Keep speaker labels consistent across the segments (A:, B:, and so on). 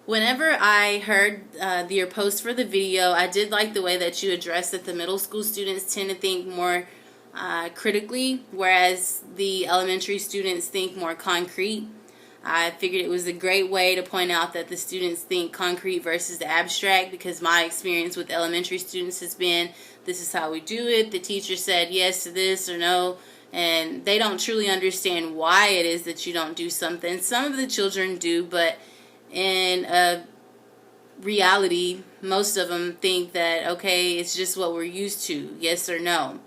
A: Whenever I heard your post for the video, I did like the way that you addressed that the middle school students tend to think more critically, whereas the elementary students think more concrete. I figured it was a great way to point out that the students think concrete versus abstract, because my experience with elementary students has been, this is how we do it, the teacher said yes to this or no, and they don't truly understand why it is that you don't do something. Some of the children do, but in reality, most of them think that, okay, it's just what we're used to, yes or no.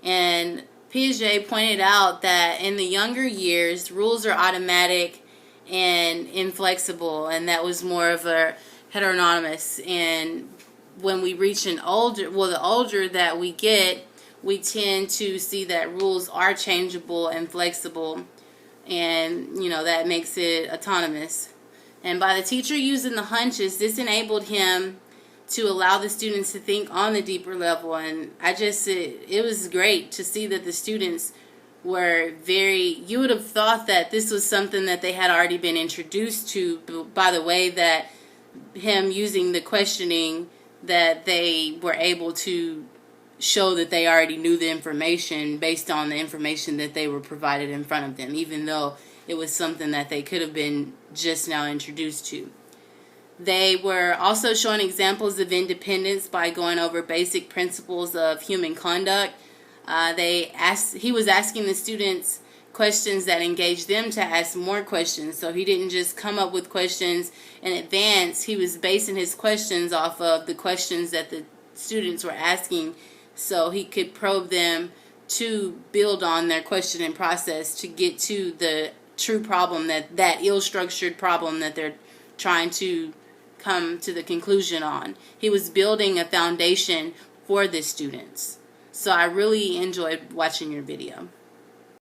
A: And Piaget pointed out that in the younger years, rules are automatic and inflexible, and that was more of a heteronomous. And when we reach the older that we get, we tend to see that rules are changeable and flexible, and that makes it autonomous. And by the teacher using the hunches, this enabled him to allow the students to think on the deeper level. And it was great to see that the students were you would have thought that this was something that they had already been introduced to by the way that him using the questioning, that they were able to show that they already knew the information based on the information that they were provided in front of them, even though it was something that they could have been just now introduced to. They were also showing examples of independence by going over basic principles of human conduct. He was asking the students questions that engaged them to ask more questions. So he didn't just come up with questions in advance. He was basing his questions off of the questions that the students were asking, so he could probe them to build on their questioning process to get to the true problem, that ill-structured problem that they're trying to come to the conclusion on. He was building a foundation for the students. So I really enjoyed watching your video.